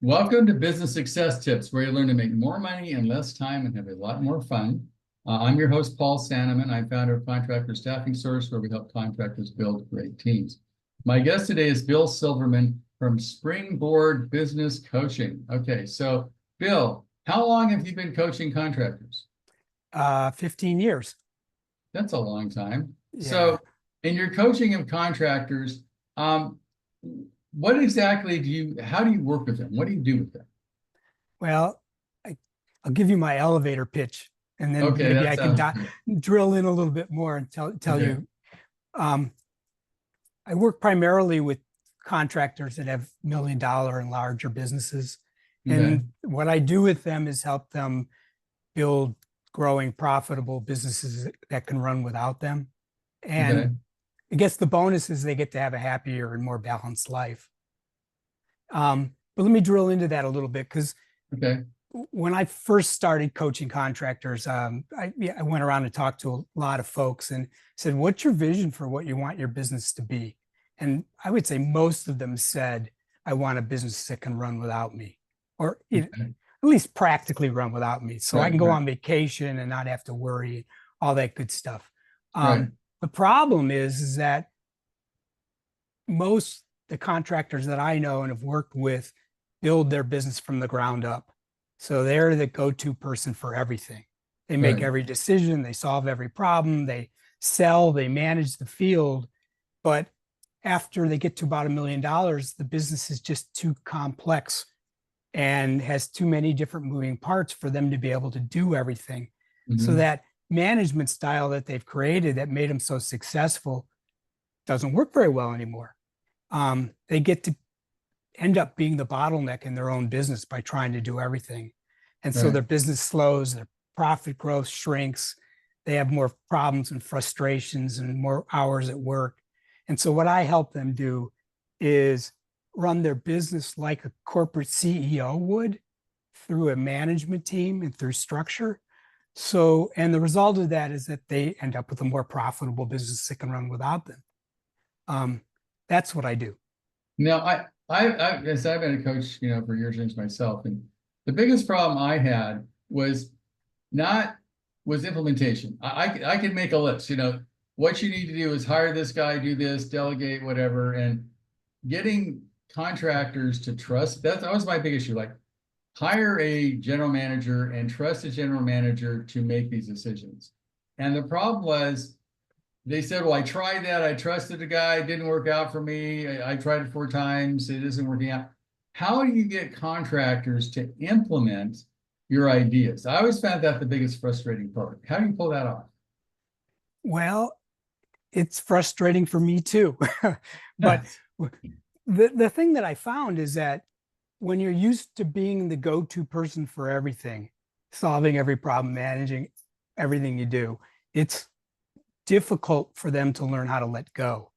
Welcome to Business Success Tips, where you learn to make more money in less time and have a lot more fun. I'm your host, Paul Sanneman. I'm founder of Contractor Staffing Source, where we help contractors build great teams. My guest today is Bill Silverman from Springboard Business Coaching. Okay, so Bill, how long have you been coaching contractors? 15 years. That's a long time. Yeah. So in your coaching of contractors, what exactly how do you work with them? What do you do with them? Well, I'll give you my elevator pitch, and then Okay, maybe that I can sounds good. drill in a little bit more and tell Okay. you. Um, I work primarily with contractors that have $1 million and larger businesses. Okay. And what I do with them is help them build growing, profitable businesses that can run without them. Okay. And I guess the bonus is they get to have a happier and more balanced life. But let me drill into that a little bit, because Okay. when I first started coaching contractors, I went around and talked to a lot of folks and said, "What's your vision for what you want your business to be?" And I would say most of them said, "I want a business that can run without me, or at Okay. least practically run without me, so I Right. can go Right. on vacation and not have to worry, all that good stuff." Right. The problem is that most the contractors that I know and have worked with build their business from the ground up. So they're the go-to person for everything. They make Right. every decision, they solve every problem, they sell, they manage the field. But after they get to about $1 million, the business is just too complex and has too many different moving parts for them to be able to do everything. So Hmm. that management style that they've created that made them so successful doesn't work very well anymore. They get to end up being the bottleneck in their own business by trying to do everything. And so Right. their business slows, their profit growth shrinks, they have more problems and frustrations and more hours at work. And so what I help them do is run their business like a corporate CEO would, through a management team and through structure. So, and the result of that is that they end up with a more profitable business that can run without them. Um, that's what I do. Now, as I've been a coach, for years since myself, and the biggest problem I had not was implementation. I could make a list. What you need to do is hire this guy, do this, delegate, whatever, and getting contractors to trust. That was my big issue. Like, hire a general manager and trust a general manager to make these decisions. And the problem was they said, well, I tried that. I trusted a guy. It didn't work out for me. I tried it 4 times. It isn't working out. How do you get contractors to implement your ideas? I always found that the biggest frustrating part. How do you pull that off? Well, it's frustrating for me too. But the thing that I found is that when you're used to being the go-to person for everything, solving every problem, managing everything you do, it's difficult for them to learn how to let go.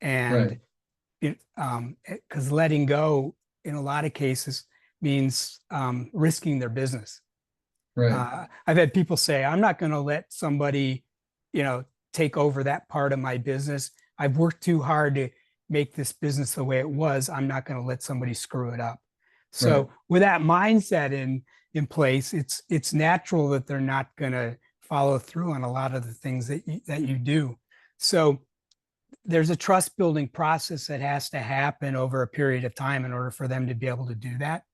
Right. And because letting go in a lot of cases means risking their business. Right. I've had people say, "I'm not going to let somebody, you know, take over that part of my business. I've worked too hard to make this business the way it was. I'm not going to let somebody screw it up." Right. So with that mindset in place, it's natural that they're not going to follow through on a lot of the things that you do. So there's a trust building process that has to happen over a period of time in order for them to be able to do that,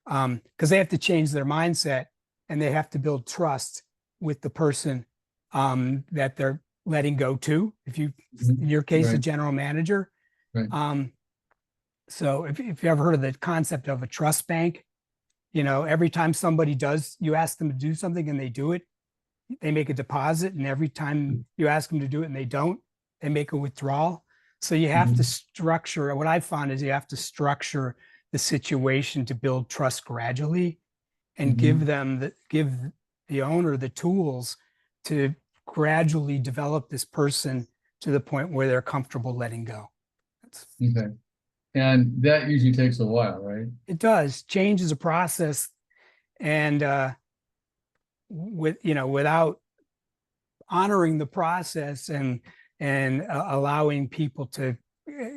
because they have to change their mindset and they have to build trust with the person that they're letting go to. If you, in Mhm. your case, a Right. general manager. Right. Um, so if you ever heard of the concept of a trust bank, every time somebody does, you ask them to do something and they do it, they make a deposit. And every time you ask them to do it and they don't, they make a withdrawal. So you have to Mhm. structure, what I found is you have to structure the situation to build trust gradually and Mhm. give the owner the tools to gradually develop this person to the point where they're comfortable letting go. That's, Okay. And that usually takes a while, right? it does. Change is a process, and without honoring the process and allowing people to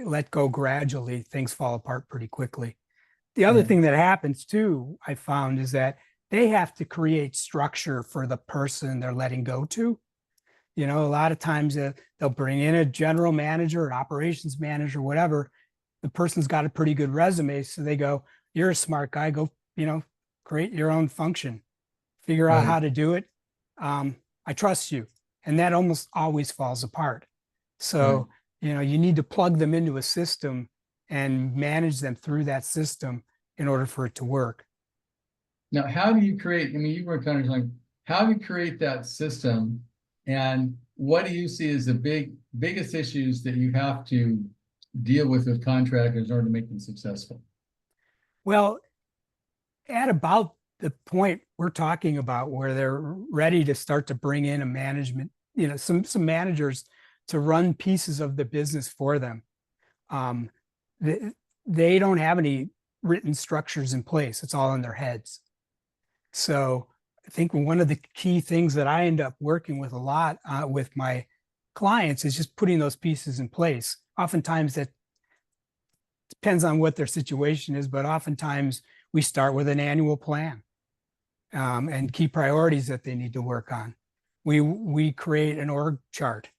let go gradually, things fall apart pretty quickly. The other Right. thing that happens too, I found, is that they have to create structure for the person they're letting go to. You know, a lot of times they'll bring in a general manager, an operations manager, whatever. The person's got a pretty good resume. So they go, you're a smart guy, go, create your own function, figure out Right. how to do it. I trust you. And that almost always falls apart. Right. So, you need to plug them into a system and manage them through that system in order for it to work. Now, how do you create, I mean, you were kind of like, how do you create that system? And what do you see as the biggest issues that you have to deal with contractors in order to make them successful? Well, at about the point we're talking about where they're ready to start to bring in a management, some managers to run pieces of the business for them. Um, they don't have any written structures in place. It's all in their heads. So I think one of the key things that I end up working with a lot with my clients is just putting those pieces in place. Oftentimes that depends on what their situation is, but oftentimes we start with an annual plan and key priorities that they need to work on. We create an org chart,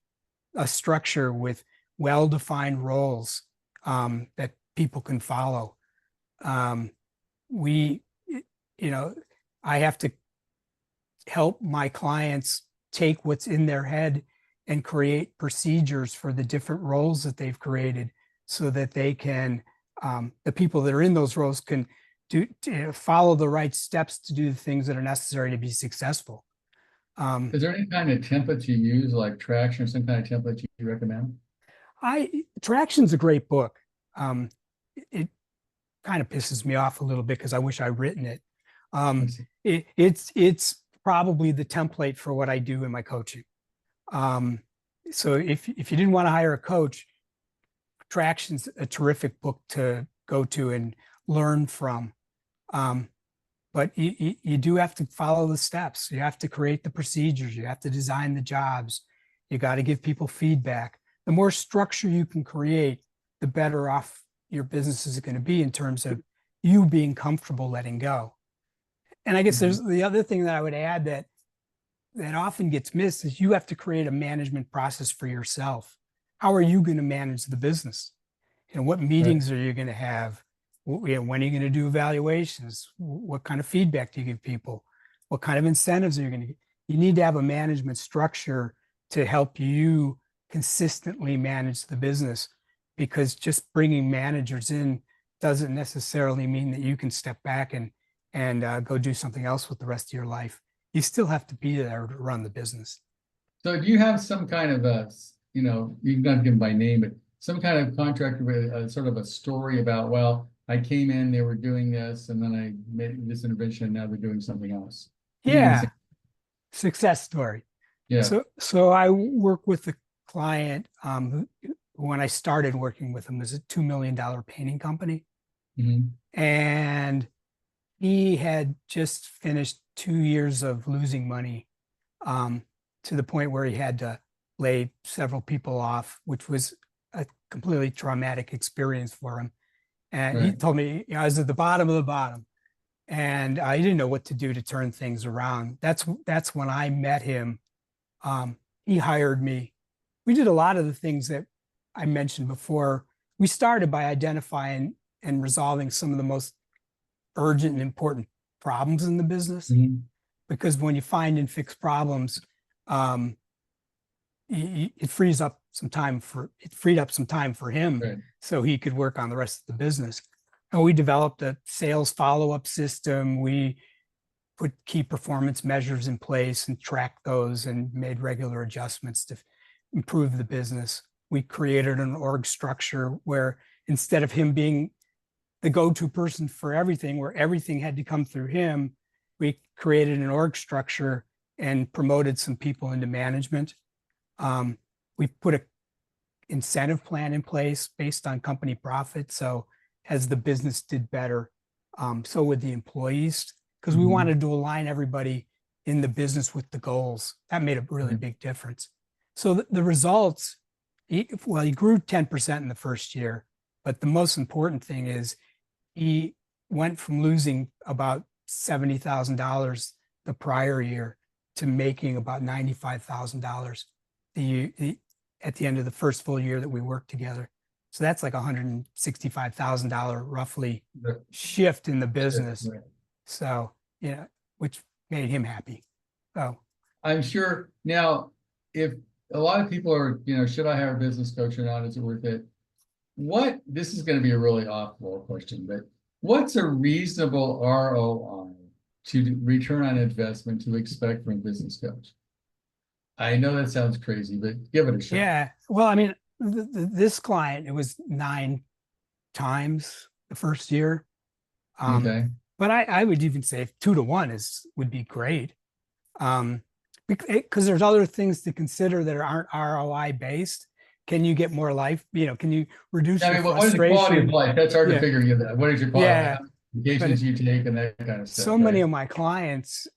a structure with well-defined roles that people can follow. We, I have to help my clients take what's in their head and create procedures for the different roles that they've created so that they can, the people that are in those roles can follow the right steps to do the things that are necessary to be successful. Is there any kind of template you use, like Traction or some kind of template you recommend? Traction's a great book. It kind of pisses me off a little bit because I wish I'd written it. It's probably the template for what I do in my coaching. So if you didn't want to hire a coach, Traction's a terrific book to go to and learn from. But you do have to follow the steps. You have to create the procedures. You have to design the jobs. You got to give people feedback. The more structure you can create, the better off your business is going to be in terms of you being comfortable letting go. And I guess there's the other thing that I would add that often gets missed is you have to create a management process for yourself. How are you going to manage the business? What meetings are you going to have? When are you going to do evaluations? What kind of feedback do you give people? What kind of incentives are you going to get? You need to have a management structure to help you consistently manage the business, because just bringing managers in doesn't necessarily mean that you can step back and go do something else with the rest of your life. You still have to be there to run the business. So do you have some kind of you can not give them by name, but some kind of contractor with sort of a story about, well, I came in, they were doing this, and then I made this intervention, and now they're doing something else. Yeah, success story. Yeah. So I work with the client. When I started working with him, it was a $2 million painting company. And he had just finished 2 years of losing money to the point where he had to lay several people off, which was a completely traumatic experience for him. And he told me I was at the bottom of the bottom, and I didn't know what to do to turn things around. That's when I met him. He hired me. We did a lot of the things that I mentioned before. We started by identifying and resolving some of the most urgent and important problems in the business, because when you find and fix problems, it freed up some time for him, so he could work on the rest of the business. And we developed a sales follow-up system. We put key performance measures in place and tracked those and made regular adjustments to improve the business. We created an org structure where instead of him being the go-to person for everything, where everything had to come through him, we created an org structure and promoted some people into management. We put an incentive plan in place based on company profit. So as the business did better, so would the employees, because we wanted to align everybody in the business with the goals. That made a really big difference. So the results, he grew 10% in the first year, but the most important thing is he went from losing about $70,000 the prior year to making about $95,000 at the end of the first full year that we worked together. So that's like $165,000 roughly shift in the business. Right. So, which made him happy. So I'm sure now, if a lot of people are, should I hire a business coach or not? Is it worth it? This is going to be a really off-ball question, but what's a reasonable ROI to return on investment to expect from a business coach? I know that sounds crazy, but give it a shot. yeah, well, I mean, this client, it was 9 times the first year. Okay. But I would even say 2 to 1 would be great. Because there's other things to consider that aren't ROI based. Can you get more life? Can you reduce your What is the frustration? quality of life? That's hard Yeah. to figure that. What is your quality? Yeah. Vacations you take and that kind of stuff. So many of my clients,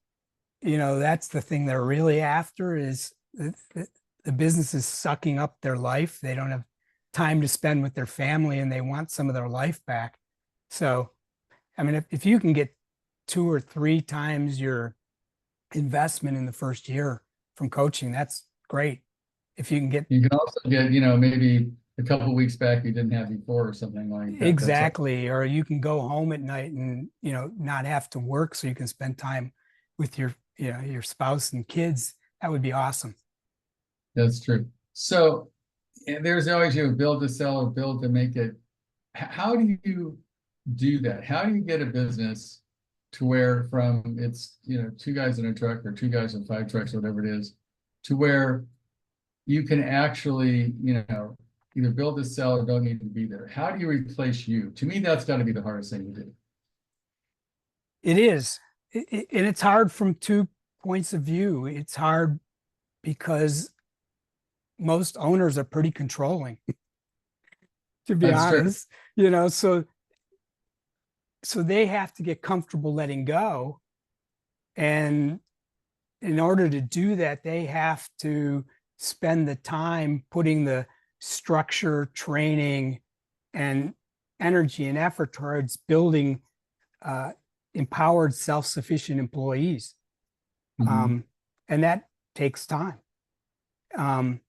that's the thing they're really after is the business is sucking up their life. They don't have time to spend with their family and they want some of their life back. So, I mean, if you can get 2 or 3 times your investment in the first year from coaching, that's great. If you can get, you can also get, maybe a couple of weeks back you didn't have before or something like that. Exactly. Or you can go home at night and, not have to work so you can spend time with your spouse and kids. That would be awesome. That's true. So there's always, build to sell or build to make it. How do you do that? How do you get a business to where from it's, 2 guys in a truck or 2 guys in 5 trucks, whatever it is, to where you can actually, either build to sell or don't need to be there? How do you replace you? To me, that's got to be the hardest thing to do. It is. And it's hard from 2 points of view. It's hard because most owners are pretty controlling, to be honest, so they have to get comfortable letting go. And in order to do that, they have to spend the time putting the structure, training, and energy and effort towards building empowered, self-sufficient employees. Mm-hmm. And that takes time. And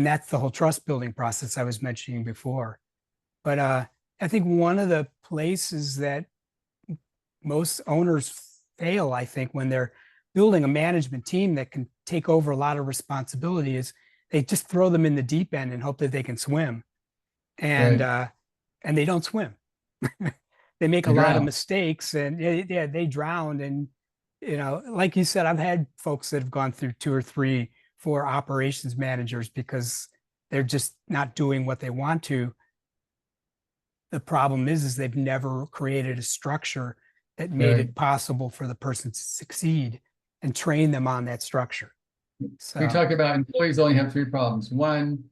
that's the whole trust building process I was mentioning before. But I think one of the places that most owners fail, I think, when they're building a management team that can take over a lot of responsibility is they just throw them in the deep end and hope that they can swim. And Right. And they don't swim. They make a lot of mistakes and they drown. And, like you said, I've had folks that have gone through 2 or 3, 4 operations managers because they're just not doing what they want to. The problem is they've never created a structure that made it possible for the person to succeed and train them on that structure. So we talk about employees only have 3 problems. 1,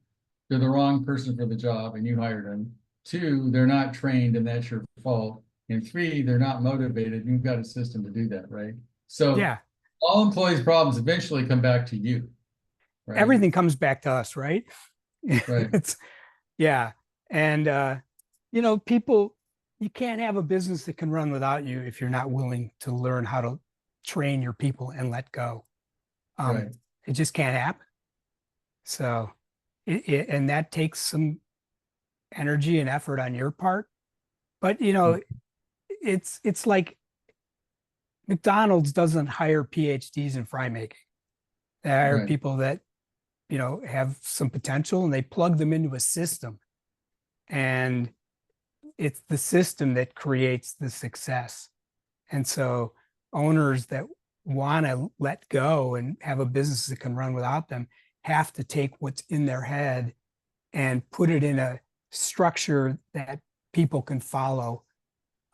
they're the wrong person for the job and you hired them. 2, they're not trained and that's your fault. And 3, they're not motivated. You've got a system to do that, right? So yeah, all employees' problems eventually come back to you. Right? Everything comes back to us, right? Right. And people, you can't have a business that can run without you if you're not willing to learn how to train your people and let go. Right. It just can't happen. So, and that takes some energy and effort on your part. But it's like McDonald's doesn't hire PhDs in fry making. They hire people that have some potential and they plug them into a system. And it's the system that creates the success. And so owners that want to let go and have a business that can run without them have to take what's in their head and put it in a structure that people can follow.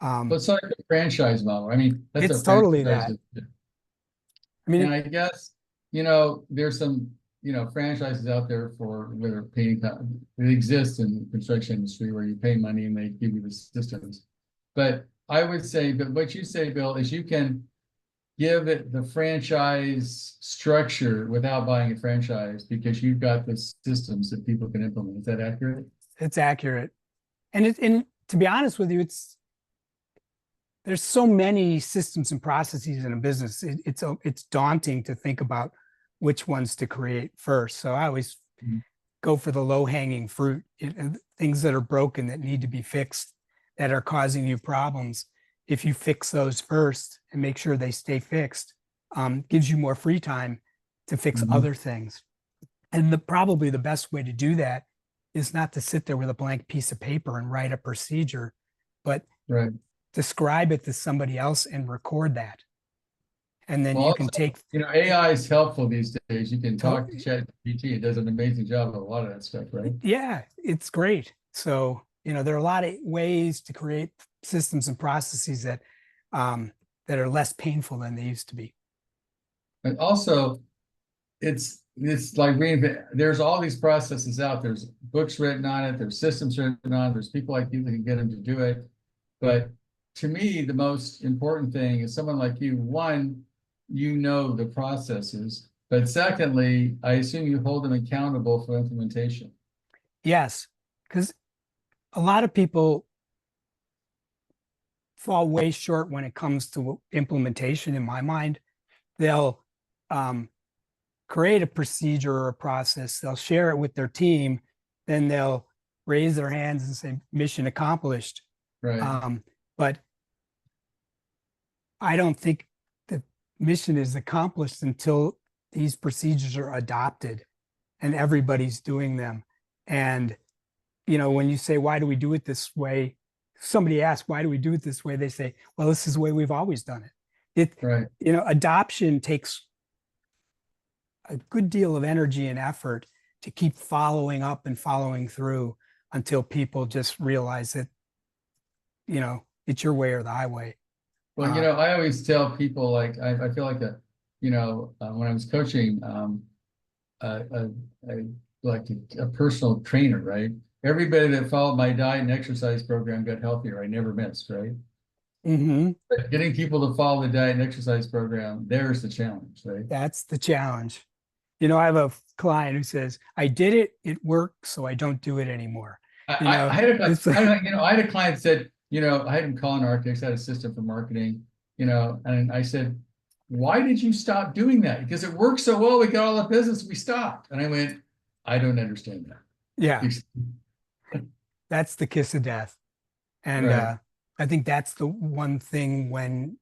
It's like a franchise model. I mean, that's it's totally that. I mean, and I guess, there's some, franchises out there for whether painting, it exists in the construction industry where you pay money and they give you the systems. But I would say, but what you say, Bill, is you can give it the franchise structure without buying a franchise because you've got the systems that people can implement. Is that accurate? It's accurate. And to be honest with you, there's so many systems and processes in a business. It's daunting to think about which ones to create first. So I always Mhm. go for the low hanging fruit, things that are broken that need to be fixed, that are causing you problems. If you fix those first and make sure they stay fixed, gives you more free time to fix Mhm. other things. And probably the best way to do that is not to sit there with a blank piece of paper and write a procedure, but Right. describe it to somebody else and record that. And then Well, you can also, take, AI is helpful these days. You can to- talk to ChatGPT. It does an amazing job of a lot of that stuff, right? yeah, it's great. So, there are a lot of ways to create systems and processes um, that are less painful than they used to be. And also, it's like there's all these processes out. There's books written on it. There's systems written on it. There's people like you that can get them to do it. But to me, the most important thing is someone like you. One, you know the processes, but secondly, I assume you hold them accountable for implementation. Yes, because a lot of people fall way short when it comes to implementation, in my mind. They'll create a procedure or a process, they'll share it with their team, then they'll raise their hands and say, mission accomplished. Right. But I don't think the mission is accomplished until these procedures are adopted and everybody's doing them. And, when you say, why do we do it this way? Somebody asks, why do we do it this way? They say, well, this is the way we've always done it. Right. Adoption takes a good deal of energy and effort to keep following up and following through until people just realize that, it's your way or the highway. Well, I always tell people like I feel like when I was coaching a, a like a personal trainer, right? Everybody that followed my diet and exercise program got healthier. I never missed, right? Mm-hmm. But getting people to follow the diet and exercise program, there's the challenge, right? That's the challenge. I have a client who says, I did it, it worked, so I don't do it anymore. I had a, It's like, I had a client that said, I had him calling architects, I had a system for marketing, and I said, why did you stop doing that? Because it worked so well, we got all the business, we stopped. And I went, I don't understand yeah, that. that's the kiss of death. And Right. I think that's the one thing when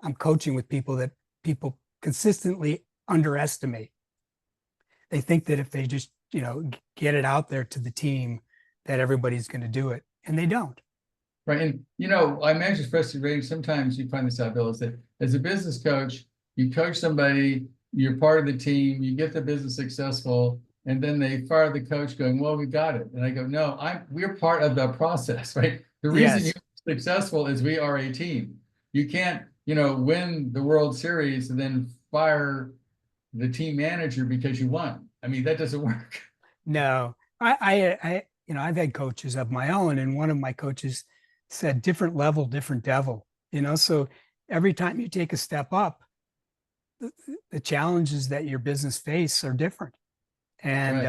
I'm coaching with people that people consistently underestimate. They think that if they just, get it out there to the team, that everybody's going to do it. And they don't. Right. And, I imagine it's frustrating. Sometimes you find this out, Bill, is that as a business coach, you coach somebody, you're part of the team, you get the business successful, and then they fire the coach going, well, we got it. And I go, no, we're part of the process, right? The reason Yes. you're successful is we are a team. You can't, win the World Series and then fire the team manager because you won. I mean, that doesn't work. No, I've had coaches of my own, and one of my coaches said, different level, different devil. So every time you take a step up, the challenges that your business face are different, and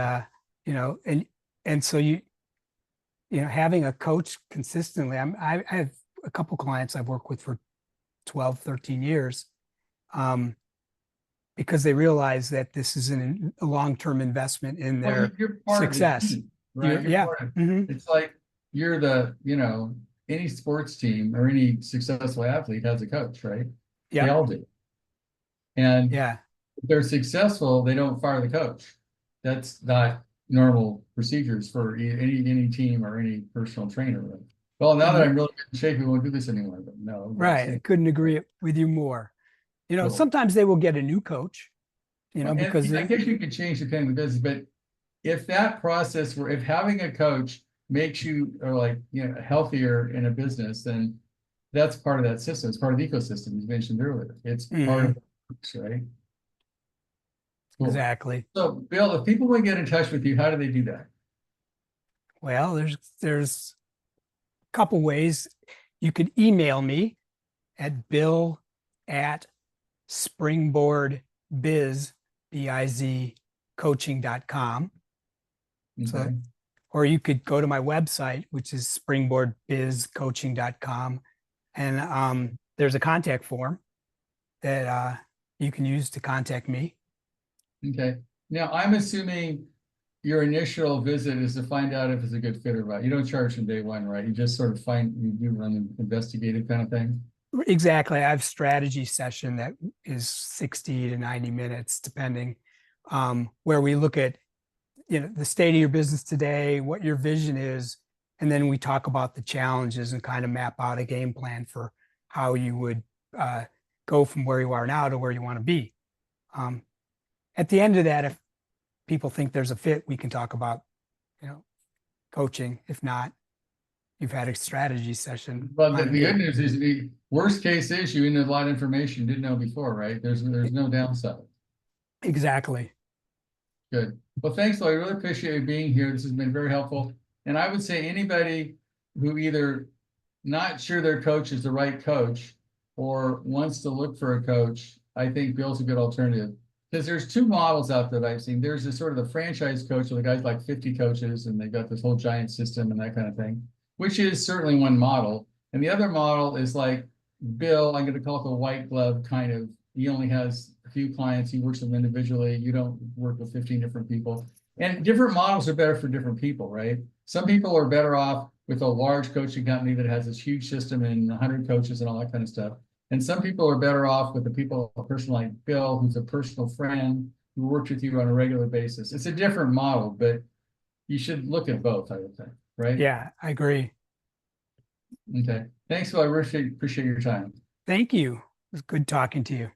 Right. and so having a coach consistently. I have a couple clients I've worked with for 12, 13 years. Because they realize that this is a long-term investment in Well, their you're part of the success. team, right? You're Yeah. part of, Mhm. it's like you're the, any sports team or any successful athlete has a coach, right? They Yep. all do. And Yeah. if they're successful, they don't fire the coach. That's not normal procedures for any team or any personal trainer. Right? Well, now that I'm really in shape, we won't do this anymore. But no, Right. I couldn't agree with you more. cool. Sometimes they will get a new coach, because And I guess you could change depending on the business, but if that process were, if having a coach makes you healthier in a business, then that's part of that system. It's part of the ecosystem you mentioned earlier. It's part of Mhm. the works, right? Cool. Exactly. So, Bill, if people want to get in touch with you, how do they do that? Well, there's a couple ways. You could email me at bill@springboardbiz, B-I-Z, coaching.com. So, Okay. or you could go to my website, which is springboardbizcoaching.com, And there's a contact form that you can use to contact me. Okay. Now, I'm assuming your initial visit is to find out if it's a good fit or not. You don't charge from day one, right? You just sort of you run an investigative kind of thing. Exactly. I have strategy session that is 60 to 90 minutes, depending, where we look at, the state of your business today, what your vision is, and then we talk about the challenges and kind of map out a game plan for how you would go from where you are now to where you want to be. At the end of that, if people think there's a fit, we can talk about, coaching. If not, you've had a strategy session. Well, the good news is the worst case is you know a lot of information you didn't know before, right? There's no downside. Exactly. Good. Well, thanks, Lloyd. I really appreciate you being here. This has been very helpful. And I would say anybody who either not sure their coach is the right coach or wants to look for a coach, I think Bill's a good alternative. Because there's two models out there that I've seen. There's this sort of the franchise coach where the guy's like 50 coaches and they've got this whole giant system and that kind of thing, which is certainly one model. And the other model is like Bill, I'm going to call it the white glove kind of. He only has a few clients. He works with them individually. You don't work with 15 different people. And different models are better for different people, right? Some people are better off with a large coaching company that has this huge system and 100 coaches and all that kind of stuff. And some people are better off with a person like Bill, who's a personal friend who works with you on a regular basis. It's a different model, but you should look at both, I would think, right? Yeah, I agree. Okay. Thanks, Bill. I appreciate your time. Thank you. It was good talking to you.